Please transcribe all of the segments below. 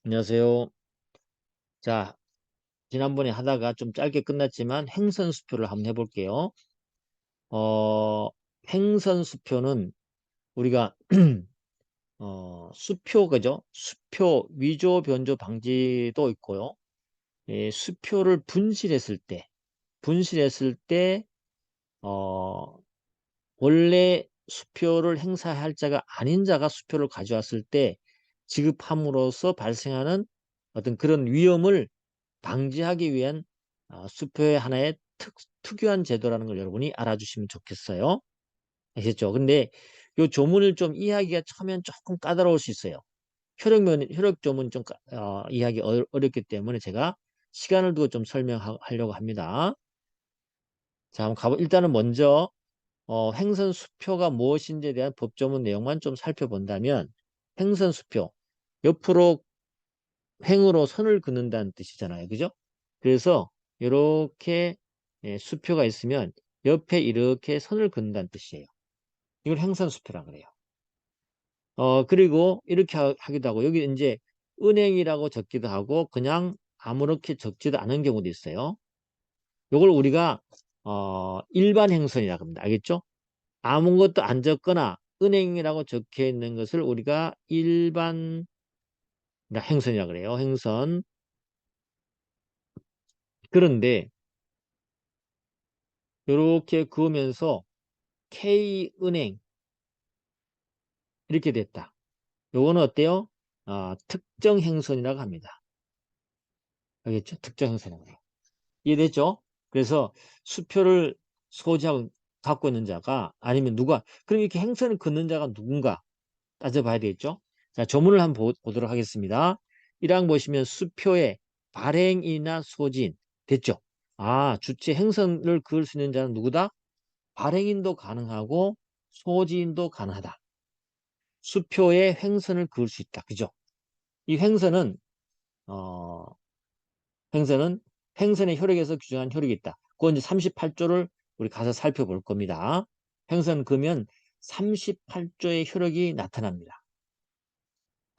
안녕하세요. 자, 지난번에 하다가 좀 짧게 끝났지만 행선수표를 한번 해볼게요. 어, 행선수표는 우리가 수표 그죠? 수표 위조 변조 방지도 있고요. 수표를 분실했을 때 어, 원래 수표를 행사할 자가 아닌 자가 수표를 가져왔을 때 지급함으로써 발생하는 어떤 그런 위험을 방지하기 위한 수표의 하나의 특유한 제도라는 걸 여러분이 알아주시면 좋겠어요. 아시겠죠? 근데 이 조문을 좀 이해하기가 처음엔 조금 까다로울 수 있어요. 혈액 조문 좀 이해하기 어렵기 때문에 제가 시간을 두고 좀 설명하려고 합니다. 자, 한번 일단은 먼저 행선수표가 무엇인지에 대한 법조문 내용만 좀 살펴본다면 행선수표, 옆으로 횡으로 선을 긋는다는 뜻이잖아요. 그죠? 그래서 이렇게 수표가 있으면 옆에 이렇게 선을 긋는다는 뜻이에요. 이걸 행선수표라 그래요. 그리고 이렇게 하기도 하고 여기 이제 은행이라고 적기도 하고 그냥 아무렇게 적지도 않은 경우도 있어요. 이걸 우리가 일반 행선이라고 합니다. 알겠죠? 아무것도 안 적거나 은행이라고 적혀 있는 것을 우리가 일반 행선이라고 그래요. 행선. 그런데 이렇게 그으면서 K은행 이렇게 됐다. 요거는 어때요? 특정 행선이라고 합니다. 알겠죠? 특정 행선이라고 해요. 이해됐죠? 그래서 수표를 소지하고 갖고 있는 자가 아니면 누가 그럼 이렇게 행선을 긋는 자가 누군가 따져봐야 되겠죠? 자, 조문을 한번 보도록 하겠습니다. 1항 보시면 수표의 발행이나 소지인 됐죠? 주체 행선을 그을 수 있는 자는 누구다? 발행인도 가능하고 소지인도 가능하다. 수표의 횡선을 그을 수 있다. 그죠? 이 횡선은 어, 횡선은 횡선의 혈액에서 규정한 혈액이 있다. 그건 이제 38조를 우리 가서 살펴볼 겁니다. 횡선 그면 38조의 혈액이 나타납니다.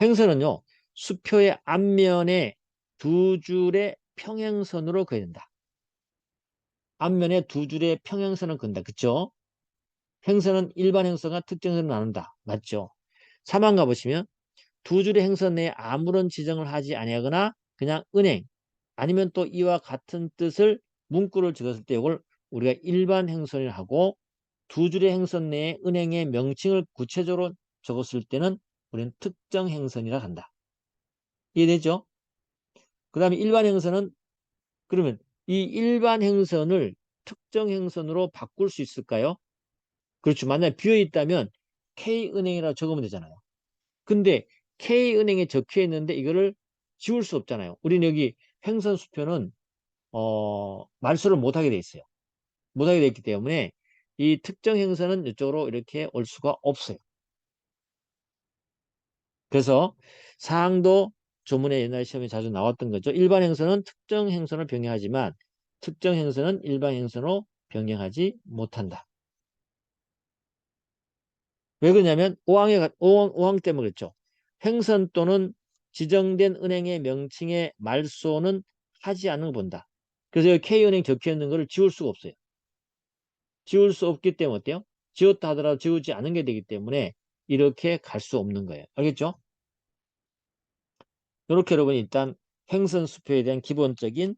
횡선은요, 수표의 앞면에 두 줄의 평행선으로 그어야 된다. 앞면에 두 줄의 평행선을 그은다. 그쵸? 횡선은 일반 행선과 특정 행선을 나눈다. 맞죠? 3번 가보시면 두 줄의 행선 내에 아무런 지정을 하지 아니하거나 그냥 은행 아니면 또 이와 같은 뜻을 문구를 적었을 때 이걸 우리가 일반 행선을 하고 두 줄의 행선 내에 은행의 명칭을 구체적으로 적었을 때는 우리는 특정 행선이라 한다. 이해되죠? 그 다음에 일반 행선은 그러면 이 일반 행선을 특정 행선으로 바꿀 수 있을까요? 그렇죠. 만약에 비어 있다면 K은행이라고 적으면 되잖아요. 근데 K은행에 적혀 있는데 이거를 지울 수 없잖아요. 우리는 여기 행선수표는 말소를 못하게 돼 있어요. 못하게 돼 있기 때문에 이 특정 행선은 이쪽으로 이렇게 올 수가 없어요. 그래서 사항도 조문에 옛날 시험에 자주 나왔던 거죠. 일반 행선은 특정 행선을 병행하지만 특정 행선은 일반 행선으로 병행하지 못한다. 왜 그러냐면 5항 때문에 그랬죠. 행선 또는 지정된 은행의 명칭의 말소는 하지 않는 걸 본다. 그래서 여기 K은행 적혀 있는 거를 지울 수가 없어요. 지울 수 없기 때문에 어때요? 지웠다 하더라도 지우지 않은 게 되기 때문에 이렇게 갈 수 없는 거예요. 알겠죠? 이렇게 여러분 일단 행선수표에 대한 기본적인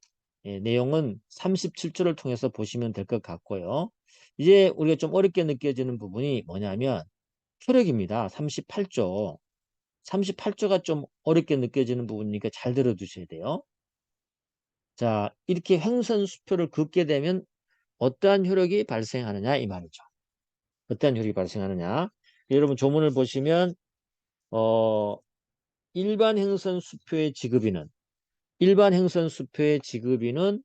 내용은 37조를 통해서 보시면 될 것 같고요. 이제 우리가 좀 어렵게 느껴지는 부분이 뭐냐면 효력입니다. 38조. 38조가 좀 어렵게 느껴지는 부분이니까 잘 들어두셔야 돼요. 자, 이렇게 행선수표를 긋게 되면 어떠한 효력이 발생하느냐 이 말이죠. 어떠한 효력이 발생하느냐. 여러분 조문을 보시면 어, 일반 행선수표의 지급인은 일반 행선수표의 지급인은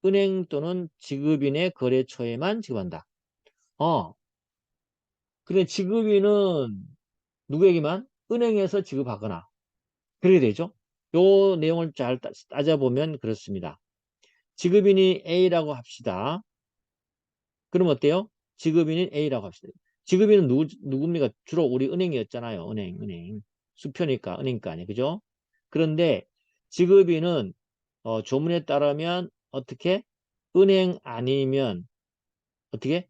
은행 또는 지급인의 거래처에만 지급한다. 어, 그래 지급인은 누구에게만? 은행에서 지급하거나 그렇게 되죠. 요 내용을 잘 따져보면 그렇습니다. 지급인이 A라고 합시다. 그럼 어때요? 지급인이 A라고 합시다. 지급인은 누굽니까? 주로 우리 은행이었잖아요. 은행. 수표니까, 은행가 아니에요. 그죠? 그런데 지급인은 조문에 따르면 어떻게? 은행 아니면 어떻게?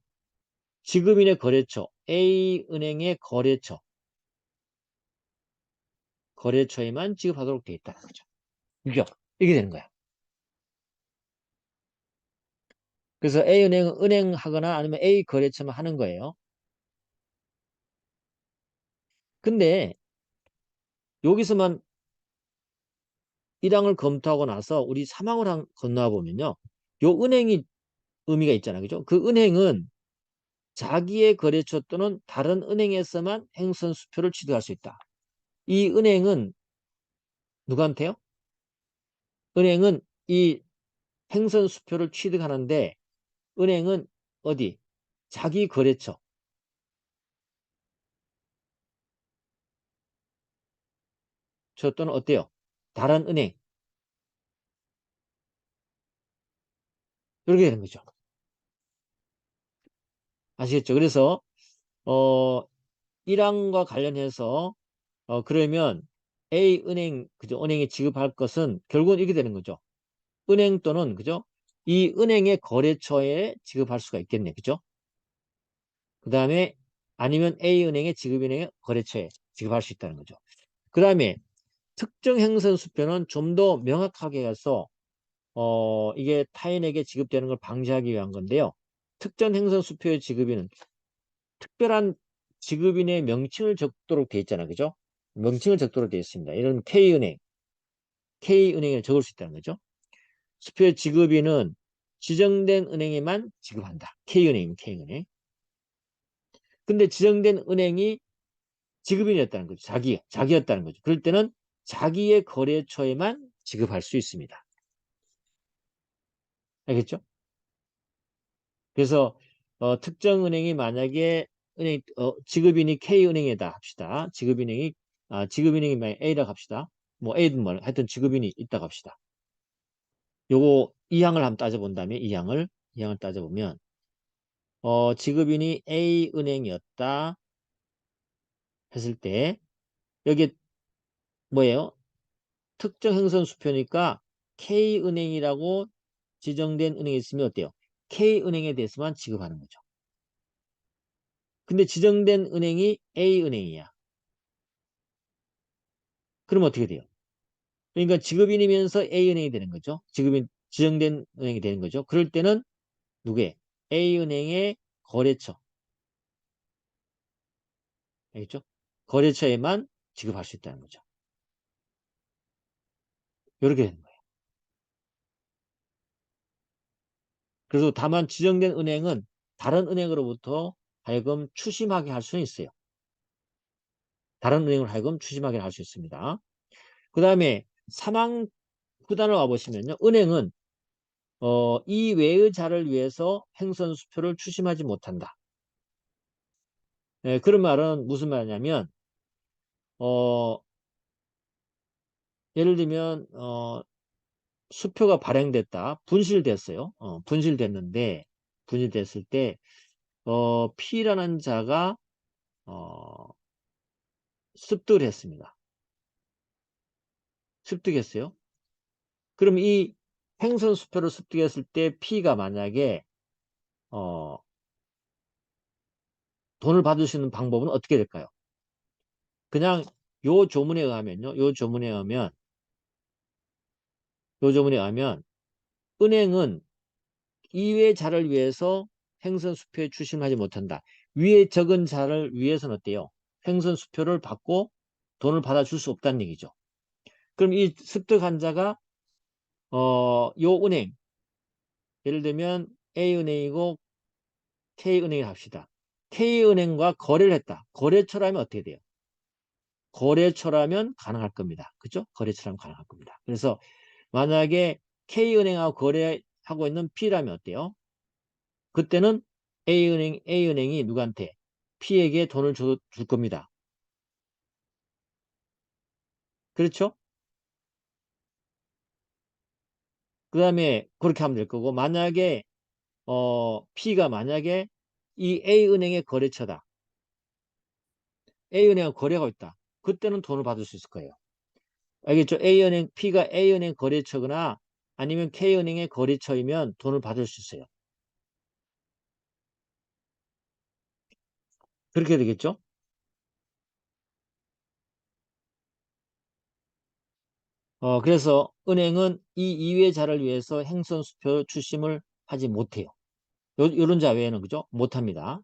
지급인의 거래처, A은행의 거래처에만 지급하도록 되어 있다는 거죠. 그죠? 이게 되는 거야. 그래서 A은행은 은행하거나 아니면 A 거래처만 하는 거예요. 근데 여기서만 1항을 검토하고 나서 우리 3항을 건너와 보면요. 요 은행이 의미가 있잖아요. 그죠? 그 은행은 자기의 거래처 또는 다른 은행에서만 행선 수표를 취득할 수 있다. 이 은행은 누구한테요? 은행은 이 행선 수표를 취득하는데 은행은 어디? 자기 거래처 저 또는 어때요? 다른 은행 이렇게 되는 거죠. 아시겠죠? 그래서 1항과 관련해서 그러면 A 은행 그죠? 은행에 지급할 것은 결국은 이렇게 되는 거죠. 은행 또는 그죠? 이 은행의 거래처에 지급할 수가 있겠네. 그죠? 그 다음에 아니면 A은행의 지급은행의 거래처에 지급할 수 있다는 거죠. 그 다음에 특정 행선 수표는 좀 더 명확하게 해서 이게 타인에게 지급되는 걸 방지하기 위한 건데요. 특정 행선 수표의 지급인은 특별한 지급인의 명칭을 적도록 되어 있잖아요. 그죠? 명칭을 적도록 되어 있습니다. 이런 K은행에 적을 수 있다는 거죠. 수표의 지급인은 지정된 은행에만 지급한다. K은행. 근데 지정된 은행이 지급인이었다는 거죠. 자기였다는 거죠. 그럴 때는 자기의 거래처에만 지급할 수 있습니다. 알겠죠? 그래서 특정 은행이 만약에 지급인이 K은행이다 합시다. 지급인이 만약 A라고 합시다. 뭐 A든 뭐 하여튼 지급인이 있다고 합시다. 요거 2항을 한번 따져본다면 2항을 따져보면 지급인이 A은행이었다 했을 때 여기 뭐예요? 특정 행선 수표니까 K은행이라고 지정된 은행이 있으면 어때요? K은행에 대해서만 지급하는 거죠. 근데 지정된 은행이 A은행이야. 그럼 어떻게 돼요? 그러니까 지급인이면서 A은행이 되는 거죠. 지정된 은행이 되는 거죠. 그럴 때는 누구의? A은행의 거래처. 알겠죠? 거래처에만 지급할 수 있다는 거죠. 이렇게 되는 거예요. 그래서 다만 지정된 은행은 다른 은행으로부터 하여금 추심하게 할 수는 있어요. 다른 은행을 하여금 추심하게 할 수 있습니다. 그 다음에 사망 후단을 와보시면요. 은행은 이 외의 자를 위해서 행선수표를 추심하지 못한다. 그런 말은 무슨 말이냐면 어, 예를 들면 수표가 발행됐다. 분실됐어요. 분실됐을 때 P라는 자가 어, 습득을 했습니다. 습득했어요. 그럼 이 행선수표를 습득했을 때 P가 만약에 어, 돈을 받을 수 있는 방법은 어떻게 될까요? 그냥 요 조문에 의하면요. 요 조문에 의하면 은행은 이외의 자를 위해서 행선수표에 추심하지 못한다. 위에 적은 자를 위해서는 어때요? 행선수표를 받고 돈을 받아줄 수 없다는 얘기죠. 그럼 이 습득한 자가 요 은행 예를 들면 A은행이고 K은행을 합시다. K은행과 거래를 했다. 거래처라면 어떻게 돼요? 거래처라면 가능할 겁니다. 그죠? 거래처라면 가능할 겁니다. 그래서 만약에 K은행하고 거래하고 있는 P라면 어때요? 그때는 A은행이 누구한테? P에게 돈을 줄 겁니다. 그렇죠? 그 다음에 그렇게 하면 될 거고 만약에 P가 만약에 이 A은행의 거래처다. A은행하고 거래하고 있다. 그때는 돈을 받을 수 있을 거예요. 알겠죠? A은행, P가 A은행 거래처거나 아니면 K은행의 거래처이면 돈을 받을 수 있어요. 그렇게 되겠죠? 그래서 은행은 이 이외자를 위해서 행선수표 추심을 하지 못해요. 요런 자 외에는 그죠? 못합니다.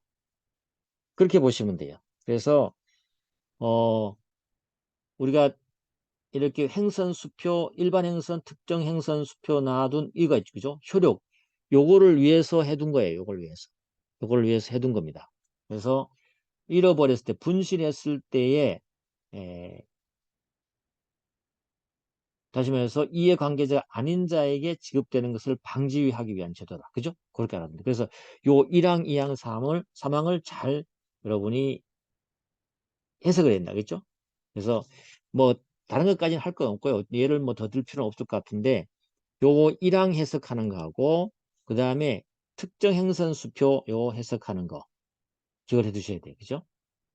그렇게 보시면 돼요. 그래서 어, 우리가 이렇게 행선수표, 일반 행선, 특정 행선수표 놔둔 이거 있죠. 그죠? 효력. 요거를 위해서 해둔 거예요. 요걸 위해서. 요걸 위해서 해둔 겁니다. 그래서 잃어버렸을 때, 분실했을 때에 다시 말해서 이해관계자가 아닌 자에게 지급되는 것을 방지하기 위한 제도다. 그죠? 그렇게 알아봅니다. 그래서 요 1항, 2항, 3항을 잘 여러분이 해석을 했나, 겠죠? 그래서 뭐 다른 것까지는 할 건 없고요. 예를 뭐 더 들 필요는 없을 것 같은데 요거 1항 해석하는 거하고 그 다음에 특정 행선 수표 요 해석하는 거 기억을 해 두셔야 돼요. 그죠?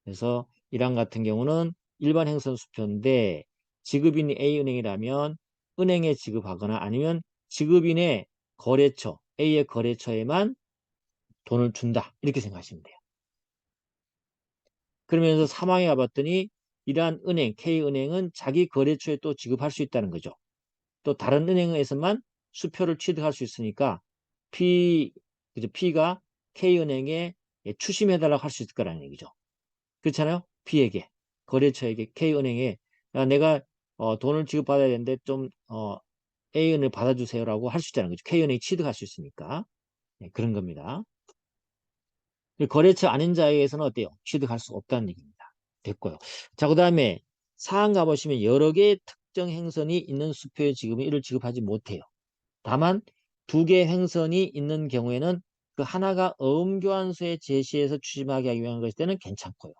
그래서 1항 같은 경우는 일반 행선 수표인데 지급인이 A은행이라면 은행에 지급하거나 아니면 지급인의 거래처, A의 거래처에만 돈을 준다. 이렇게 생각하시면 돼요. 그러면서 3항에 가봤더니 이러한 은행, K은행은 자기 거래처에 또 지급할 수 있다는 거죠. 또 다른 은행에서만 수표를 취득할 수 있으니까 그죠? P가 K은행에 추심해달라고 할 수 있을 거라는 얘기죠. 그렇잖아요? B에게, 거래처에게, K은행에 야, 내가 돈을 지급받아야 되는데 좀 A은을 받아주세요라고 할 수 있다는 거죠. K은행이 취득할 수 있으니까. 네, 그런 겁니다. 거래처 아닌 자에게서는 어때요? 취득할 수 없다는 얘기입니다. 됐고요. 자, 그 다음에 사항 가보시면 여러 개의 특정 행선이 있는 수표의 지급은 이를 지급하지 못해요. 다만 두 개의 행선이 있는 경우에는 그 하나가 어음교환서에 제시해서 추심하게 하기 위한 것일 때는 괜찮고요.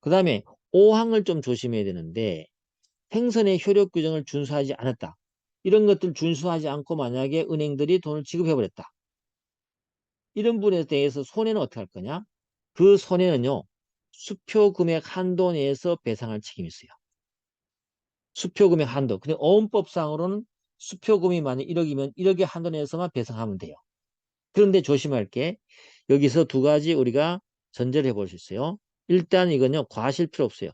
그 다음에 5항을 좀 조심해야 되는데 행선의 효력 규정을 준수하지 않았다. 이런 것들 준수하지 않고 만약에 은행들이 돈을 지급해버렸다. 이런 분에 대해서 손해는 어떻게 할 거냐? 그 손해는요. 수표 금액 한도 내에서 배상할 책임이 있어요. 수표 금액 한도. 근데 어음법상으로는 수표 금이 만약 1억이면 1억의 한도 내에서만 배상하면 돼요. 그런데 조심할 게 여기서 두 가지 우리가 전제를 해볼 수 있어요. 일단 이건요. 과실 필요 없어요.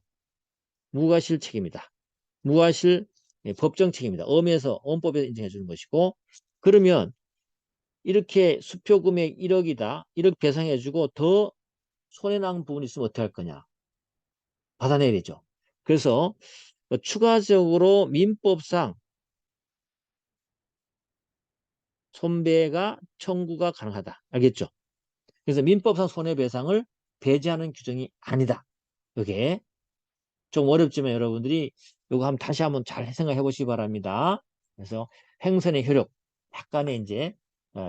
무과실 책임이다. 무과실 법정 책임이다. 어음법에서 인정해 주는 것이고 그러면 이렇게 수표 금액 1억이다. 1억 배상해 주고 더 손해난 부분이 있으면 어떻게 할 거냐. 받아내야 되죠. 그래서 추가적으로 민법상 손배가 청구가 가능하다. 알겠죠? 그래서 민법상 손해배상을 배제하는 규정이 아니다. 이게 좀 어렵지만 여러분들이 이거 한번 다시 한번 잘 생각해 보시기 바랍니다. 그래서 행선의 효력 약간의 이제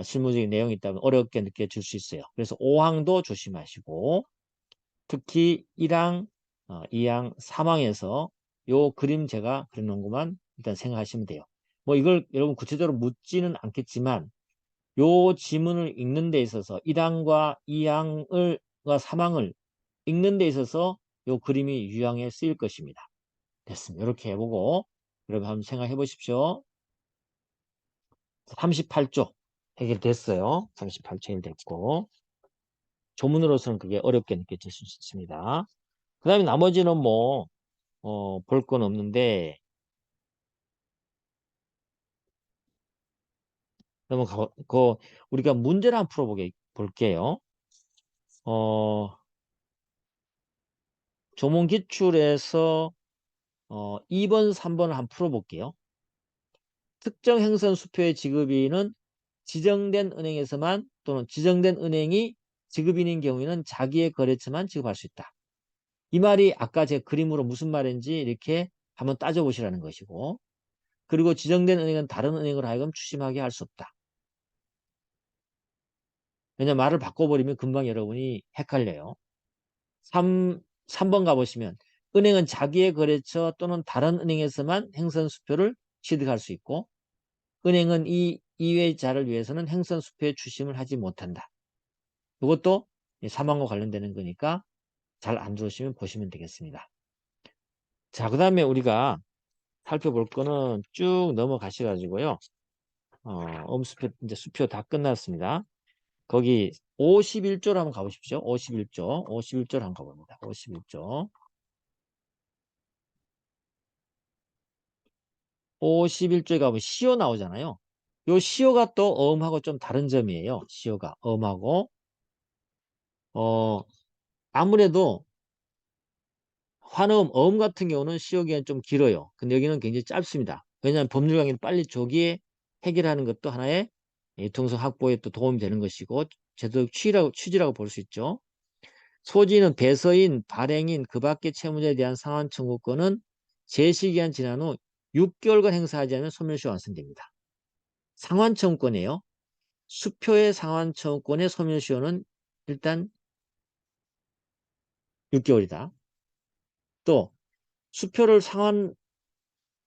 실무적인 내용이 있다면 어렵게 느껴질 수 있어요. 그래서 5항도 조심하시고 특히 1항, 2항, 3항에서 요 그림 제가 그려놓은 것만 일단 생각하시면 돼요. 뭐 이걸 여러분 구체적으로 묻지는 않겠지만 요 지문을 읽는 데 있어서 1항과 2항과 3항을 읽는 데 있어서 요 그림이 유용하게 쓰일 것입니다. 됐습니다. 이렇게 해보고 여러분 한번 생각해 보십시오. 38조 해결됐어요. 38조 해결됐고 조문으로서는 그게 어렵게 느껴질 수 있습니다. 그 다음에 나머지는 뭐 볼 건 없는데 그러면 우리가 문제를 한번 볼게요. 어, 조문 기출에서 2번, 3번을 한번 풀어볼게요. 특정 행선 수표의 지급인은 지정된 은행에서만 또는 지정된 은행이 지급인인 경우에는 자기의 거래처만 지급할 수 있다. 이 말이 아까 제 그림으로 무슨 말인지 이렇게 한번 따져보시라는 것이고 그리고 지정된 은행은 다른 은행으로 하여금 추심하게 할 수 없다. 왜냐면 말을 바꿔버리면 금방 여러분이 헷갈려요. 3번 가보시면 은행은 자기의 거래처 또는 다른 은행에서만 행선수표를 취득할 수 있고 은행은 이 이외자를 위해서는 행선수표에 추심을 하지 못한다. 이것도 사망과 관련되는 거니까 잘 안 들으시면 보시면 되겠습니다. 자, 그 다음에 우리가 살펴볼 거는 쭉 넘어가셔가지고요. 수표, 이제 수표 다 끝났습니다. 거기 51조로 한번 가보십시오. 51조. 51조로 한번 가봅니다. 51조. 51조에 가보면 시오 나오잖아요. 요 시오가 또 어음하고 좀 다른 점이에요. 시오가 어음하고 아무래도 환음, 어음 같은 경우는 시오 기간이 좀 길어요. 근데 여기는 굉장히 짧습니다. 왜냐하면 법률 강의를 빨리 조기에 해결하는 것도 하나의 유통성 확보에 또 도움이 되는 것이고 제도적 취지라고 볼 수 있죠. 소지는 배서인, 발행인, 그 밖의 채무자에 대한 상환 청구권은 제시기한 지난 후 6개월간 행사하지 않으면 소멸시효 완성됩니다. 상환 청구권이에요. 수표의 상환 청구권의 소멸시효는 일단 6개월이다. 또 수표를 상환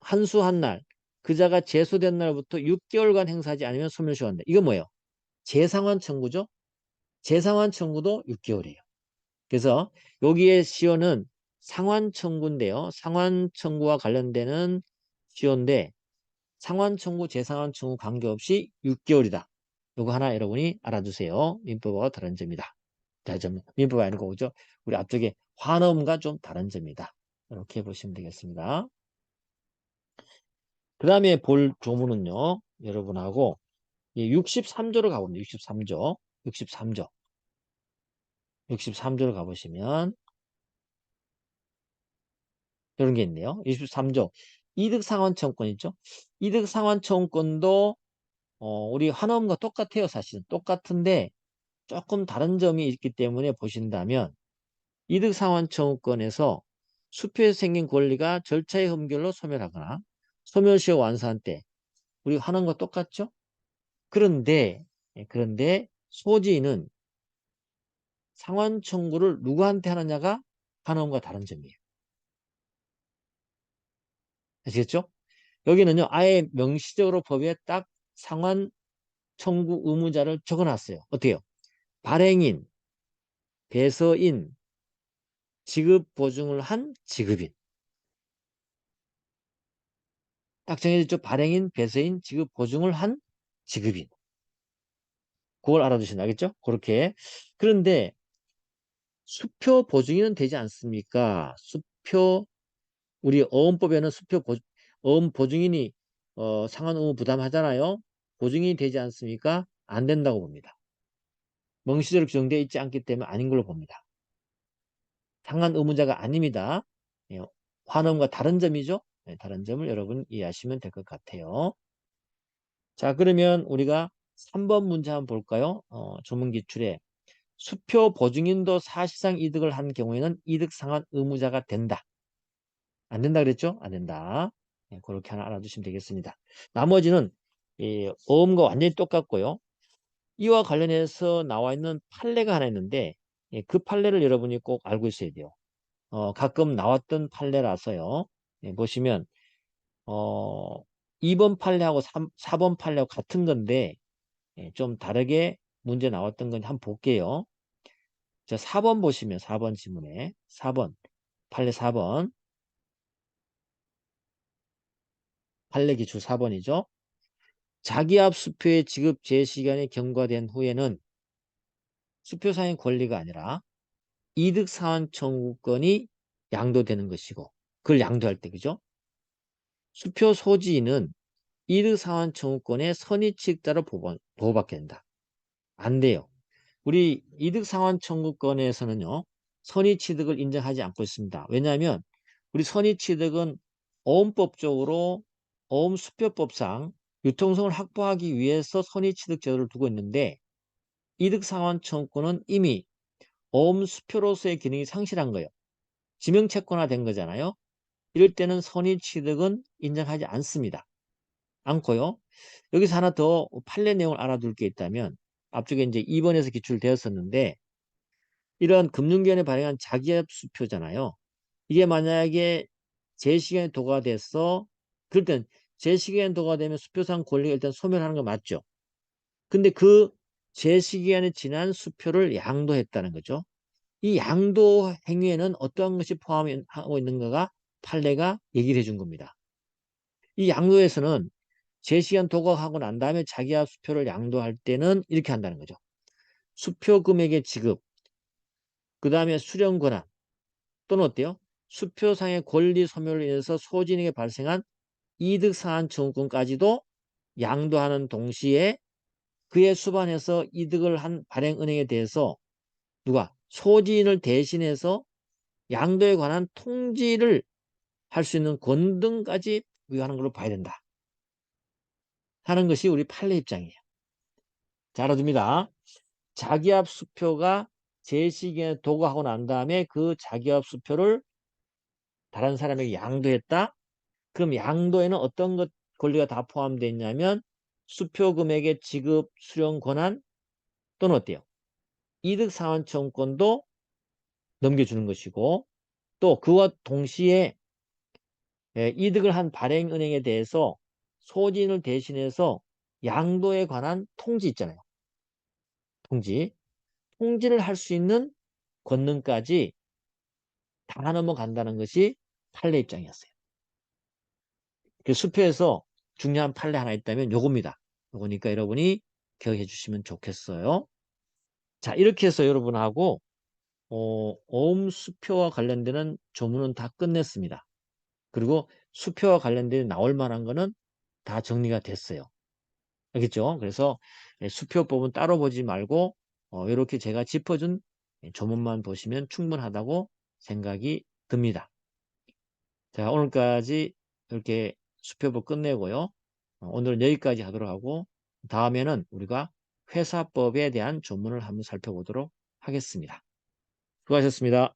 환수한 날, 그자가 제소된 날부터 6개월간 행사하지 않으면 소멸시효한다. 이거 뭐예요? 재상환 청구죠? 재상환 청구도 6개월이에요. 그래서 여기에 시효는 상환 청구인데요. 상환 청구와 관련되는 시효인데 상환 청구, 재상환 청구 관계없이 6개월이다. 이거 하나 여러분이 알아두세요. 민법과 다른 점이다. 민법이 아니고 그죠? 우리 앞쪽에 환음과 좀 다른 점이다. 이렇게 보시면 되겠습니다. 그 다음에 볼 조문은요. 여러분하고 63조로 가봅니다. 63조. 63조. 63조로 가보시면 이런 게 있네요. 23조. 이득상환청권 있죠? 이득상환청권도 우리 환원과 똑같아요. 사실은 똑같은데 조금 다른 점이 있기 때문에 보신다면 이득상환청권에서 수표에서 생긴 권리가 절차의 흠결로 소멸하거나 소멸시효 완수한 때 우리 환원과 똑같죠? 그런데 소지는 상환 청구를 누구한테 하느냐가 환원과 다른 점이에요. 아시겠죠? 여기는요, 아예 명시적으로 법에 딱 상환 청구 의무자를 적어놨어요. 어때요? 발행인, 배서인, 지급 보증을 한 지급인. 딱 정해졌죠? 발행인, 배서인, 지급 보증을 한 지급인. 그걸 알아두시면 알겠죠? 그렇게. 그런데 수표 보증인은 되지 않습니까? 우리 어음법에는 어음 보증인이 상환 의무 부담하잖아요. 보증인이 되지 않습니까? 안 된다고 봅니다. 명시적으로 규정되어 있지 않기 때문에 아닌 걸로 봅니다. 상환 의무자가 아닙니다. 예, 환음과 다른 점이죠. 네, 다른 점을 여러분 이해하시면 될 것 같아요. 자, 그러면 우리가 3번 문제 한번 볼까요? 조문 기출에 수표 보증인도 사실상 이득을 한 경우에는 이득 상환 의무자가 된다. 안 된다 그랬죠? 안 된다. 네, 그렇게 하나 알아두시면 되겠습니다. 나머지는 어음과 완전히 똑같고요. 이와 관련해서 나와 있는 판례가 하나 있는데 그 판례를 여러분이 꼭 알고 있어야 돼요. 가끔 나왔던 판례라서요. 보시면 2번 판례하고 4번 판례하고 같은 건데 좀 다르게 문제 나왔던 건 한번 볼게요. 자, 4번 보시면 4번 지문에 4번 판례 4번 판례 기출 4번이죠. 자기압 수표의 지급 제시기간이 경과된 후에는 수표상의 권리가 아니라 이득 상환 청구권이 양도되는 것이고 그걸 양도할 때 그죠? 수표 소지인은 이득 상환 청구권의 선의취득자로 보호받게 된다. 안 돼요. 우리 이득 상환 청구권에서는요. 선의취득을 인정하지 않고 있습니다. 왜냐하면 우리 선의취득은 어음법적으로 어음수표법상 유통성을 확보하기 위해서 선의취득 제도를 두고 있는데 이득 상환 청구권은 이미 어음수표로서의 기능이 상실한 거예요. 지명채권화 된 거잖아요. 이럴 때는 선의취득은 인정하지 않습니다. 않고요. 여기서 하나 더 판례 내용을 알아둘 게 있다면 앞쪽에 이제 2번에서 기출되었었는데 이런 금융기관에 발행한 자기압 수표잖아요. 이게 만약에 제시기간에 도과돼서 그럴 땐 제시기간에 도과되면 수표상 권리가 일단 소멸하는 거 맞죠? 근데 그 제시기간이 지난 수표를 양도했다는 거죠. 이 양도 행위에는 어떠한 것이 포함하고 있는가가 판례가 얘기를 해준 겁니다. 이 양도에서는 제시한 도각하고 난 다음에 자기야 수표를 양도할 때는 이렇게 한다는 거죠. 수표 금액의 지급, 그 다음에 수령 권한, 또는 어때요? 수표상의 권리 소멸로 인해서 소진에게 발생한 이득 상한 청구권까지도 양도하는 동시에 그에 수반해서 이득을 한 발행은행에 대해서 누가 소진을 대신해서 양도에 관한 통지를 할 수 있는 권등까지 부여하는 걸로 봐야 된다 하는 것이 우리 판례 입장이에요. 자, 알아둡니다. 자기압 수표가 제시기에 도구하고 난 다음에 그 자기압 수표를 다른 사람에게 양도했다. 그럼 양도에는 어떤 것 권리가 다 포함되어 있냐면 수표 금액의 지급 수령 권한 또는 어때요? 이득 상환 청구권도 넘겨주는 것이고 또 그와 동시에 이득을 한 발행은행에 대해서 소진을 대신해서 양도에 관한 통지 있잖아요. 통지를 할 수 있는 권능까지 다 넘어간다는 것이 판례 입장이었어요. 그 수표에서 중요한 판례 하나 있다면 요겁니다. 요거니까 여러분이 기억해 주시면 좋겠어요. 자, 이렇게 해서 여러분하고 오음 수표와 관련되는 조문은 다 끝냈습니다. 그리고 수표와 관련된 나올 만한 거는 다 정리가 됐어요. 알겠죠? 그래서 수표법은 따로 보지 말고 이렇게 제가 짚어준 조문만 보시면 충분하다고 생각이 듭니다. 자, 오늘까지 이렇게 수표법 끝내고요. 오늘은 여기까지 하도록 하고 다음에는 우리가 회사법에 대한 조문을 한번 살펴보도록 하겠습니다. 수고하셨습니다.